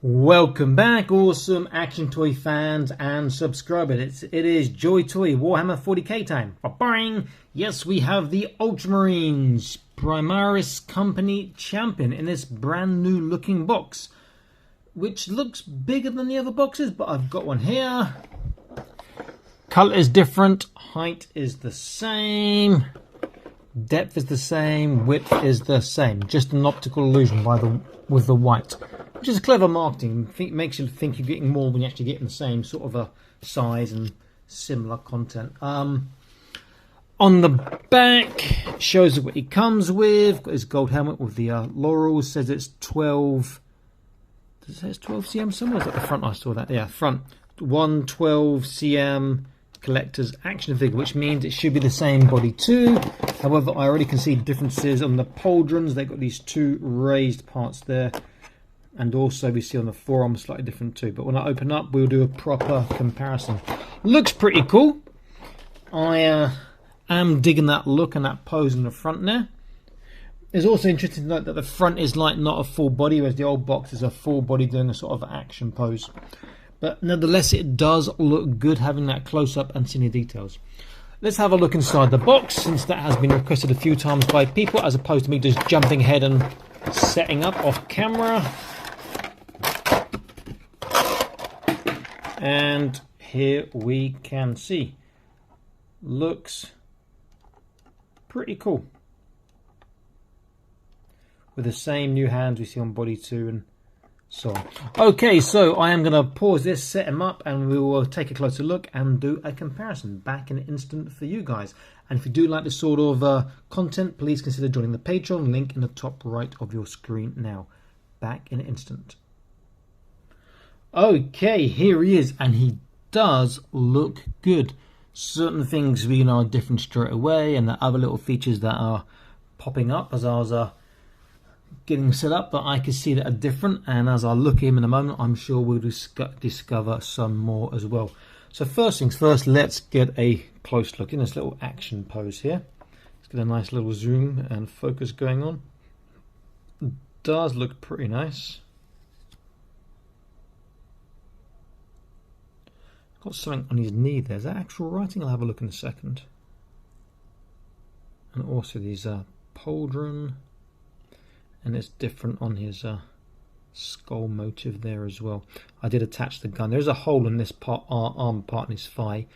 Welcome back, awesome action toy fans and subscribers. It is JoyToy Warhammer 40k time. Bang! Yes, we have the Ultramarines Primaris Company Champion in this brand new looking box, which looks bigger than the other boxes, but I've got one here. Color is different, height is the same, depth is the same, width is the same. Just an optical illusion with the white. Which is clever marketing. Makes you think you're getting more when you're actually getting the same sort of a size and similar content. On the back, shows what he comes with. Got his gold helmet with the laurels. Says it's 12. Does it say it's 12 cm somewhere? Is that the front? I saw that. Yeah, front. 112 cm collector's action figure, which means it should be the same body too. However, I already can see differences on the pauldrons. They've got these two raised parts there. And also we see on the forearm slightly different too. But when I open up, we'll do a proper comparison. Looks pretty cool. I am digging that look and that pose in the front there. It's also interesting to note that the front is like not a full body, whereas the old box is a full body doing a sort of action pose. But nevertheless, it does look good having that close up and seeing the details. Let's have a look inside the box, since that has been requested a few times by people, as opposed to me just jumping ahead and setting up off camera. And here we can see, looks pretty cool, with the same new hands we see on body 2 and so on. Okay, so I am going to pause this, set him up, and we will take a closer look and do a comparison back in an instant for you guys. And if you do like this sort of content, please consider joining the Patreon, link in the top right of your screen now. Back in an instant. Okay, here he is, and he does look good. Certain things we know are different straight away, and the other little features that are popping up as I was getting set up, but I can see that are different, and as I look at him in a moment, I'm sure we'll discover some more as well. So first things first, let's get a close look in this little action pose here. Let's get a nice little zoom and focus going on. It does look pretty nice. Got something on his knee there. Is that actual writing? I'll have a look in a second. And also these pauldron, and it's different on his skull motif there as well. I did attach the gun. There's a hole in this part, arm part in his thigh,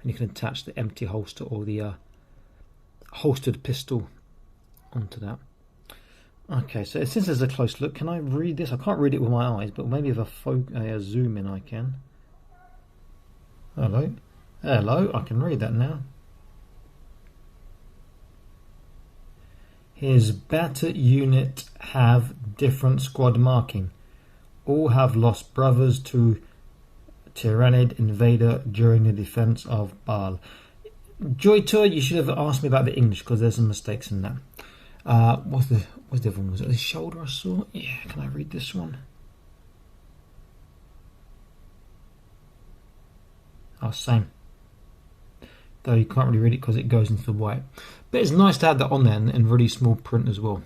and you can attach the empty holster or the holstered pistol onto that. Okay, so since there's a close look, can I read this? I can't read it with my eyes, but maybe if I zoom in I can. Hello, I can read that now. His batter unit have different squad marking. All have lost brothers to Tyrannid invader during the defense of Baal. JoyToy, you should have asked me about the English, because there's some mistakes in that. What's the other one? Was it the shoulder I saw? Yeah, can I read this one? Oh, same. Though you can't really read it because it goes into the white. But it's nice to have that on there in really small print as well.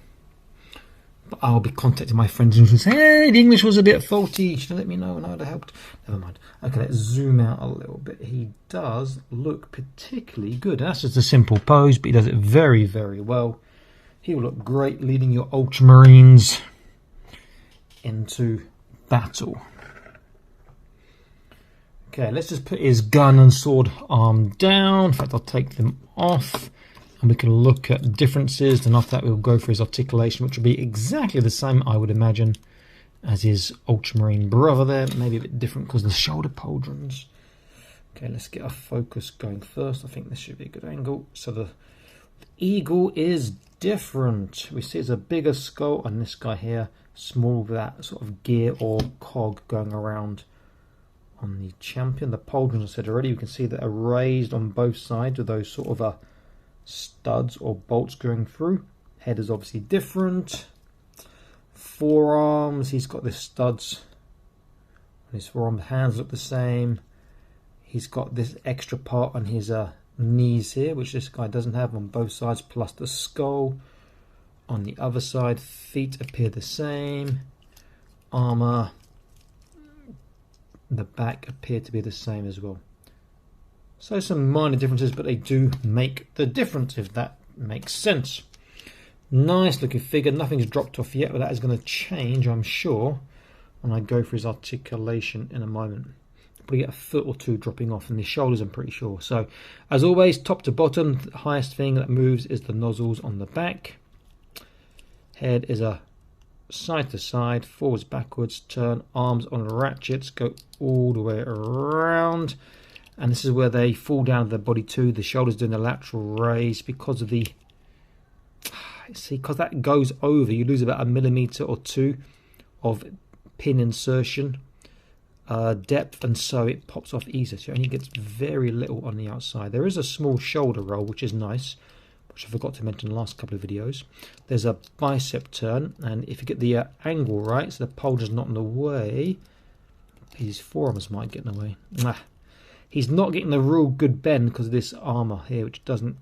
But I'll be contacting my friends and say, hey, the English was a bit faulty. You should have let me know and I would have helped. Never mind. Okay, let's zoom out a little bit. He does look particularly good. That's just a simple pose, but he does it very, very well. He will look great leading your Ultramarines into battle. Okay, let's just put his gun and sword arm down. In fact, I'll take them off and we can look at differences. Then after that, we'll go for his articulation, which will be exactly the same, I would imagine, as his Ultramarine brother there. Maybe a bit different because of the shoulder pauldrons. Okay, let's get our focus going first. I think this should be a good angle. So the eagle is different. We see it's a bigger skull on this guy here, small with that sort of gear or cog going around on the champion. The pauldrons, I said already, you can see that are raised on both sides with those sort of studs or bolts going through. Head is obviously different. Forearms, he's got the studs on his forearm. Hands look the same. He's got this extra part on his knees here, which this guy doesn't have on both sides, plus the skull. On the other side, feet appear the same. Armor the back appear to be the same as well. So some minor differences, but they do make the difference, if that makes sense. Nice looking figure. Nothing's dropped off yet, but that is going to change, I'm sure, when I go for his articulation in a moment. Probably get a foot or two dropping off, and the shoulders I'm pretty sure. So as always, top to bottom, the highest thing that moves is the nozzles on the back. Head is a side to side, forwards, backwards, turn, arms on ratchets, go all the way around. And this is where they fall down to the body too. The shoulders doing the lateral raise because of the, see, because that goes over, you lose about 1 millimeter or 2 of pin insertion depth, and so it pops off easier. So it only gets very little on the outside. There is a small shoulder roll, which is nice, which I forgot to mention in the last couple of videos. There's a bicep turn, and if you get the angle right, so the pole is not in the way, his forearms might get in the way. He's not getting the real good bend because of this armour here, which doesn't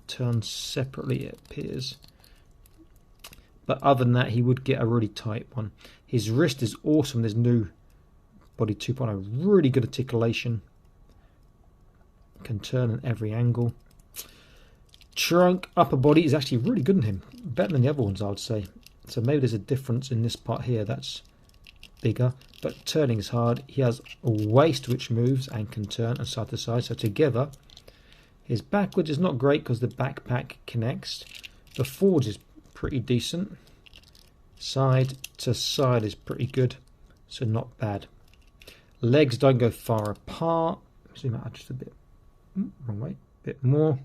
turn separately, it appears. But other than that, he would get a really tight one. His wrist is awesome. There's new body 2.0. Really good articulation. Can turn at every angle. Trunk, upper body is actually really good in him. Better than the other ones, I would say. So maybe there's a difference in this part here. That's bigger, but turning is hard. He has a waist which moves and can turn and side to side, so together. His backwards is not great because the backpack connects. The forwards is pretty decent. Side to side is pretty good, so not bad. Legs don't go far apart. Zoom out just a bit. Wrong way. Bit more.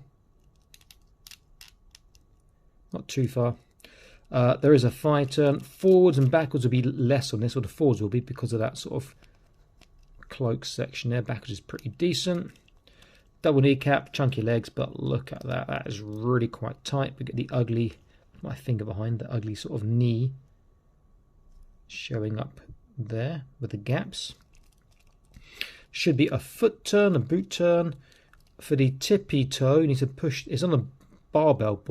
Not too far. There is a thigh turn. Forwards and backwards will be less on this, or the forwards will be, because of that sort of cloak section there. Backwards is pretty decent. Double kneecap, chunky legs, but look at that. That is really quite tight. We get the ugly, my finger behind, the ugly sort of knee showing up there with the gaps. Should be a foot turn, a boot turn. For the tippy toe, you need to push. It's on a barbell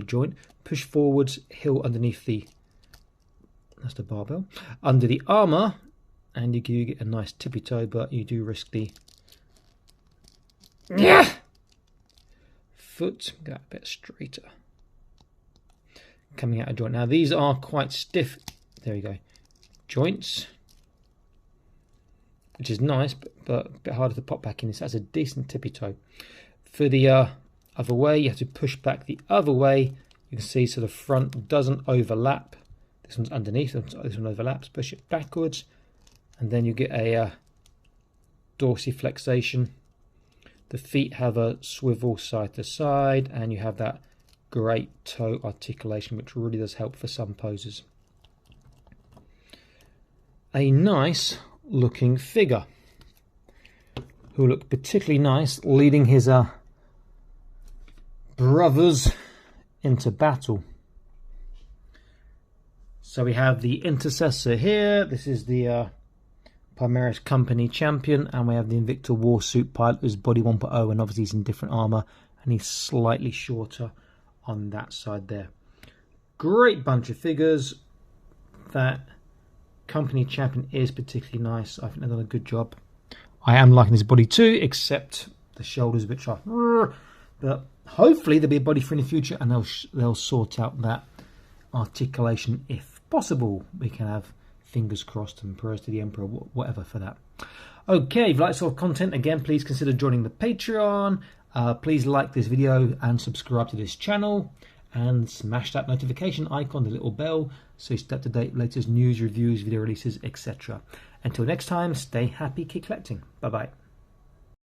joint. Push forwards, heel underneath the, that's the barbell, under the armour, and you get a nice tippy toe, but you do risk the foot. Get that a bit straighter. Coming out of joint. Now these are quite stiff. There you go. Joints, which is nice, but a bit harder to pop back in. This has a decent tippy toe. For the other way, you have to push back the other way. You can see, so the front doesn't overlap. This one's underneath, this one overlaps. Push it backwards, and then you get a dorsiflexation. The feet have a swivel side to side, and you have that great toe articulation, which really does help for some poses. A nice looking figure, who look particularly nice leading his brothers into battle. So we have the intercessor here. This is the Primaris company champion, and we have the Invicta warsuit pilot who's body 1.0, and obviously he's in different armor, and he's slightly shorter on that side there. Great bunch of figures. That company champion is particularly nice. I think they've done a good job. I am liking his body too, except the shoulders, which are, but hopefully there'll be a body for in the future, and they'll sort out that articulation if possible. We can have fingers crossed and prayers to the Emperor, whatever for that. Okay, if you like this sort of content, again, please consider joining the Patreon. Please like this video and subscribe to this channel, and smash that notification icon, the little bell, so you stay up to date with latest news, reviews, video releases, etc. Until next time, stay happy, keep collecting. Bye bye.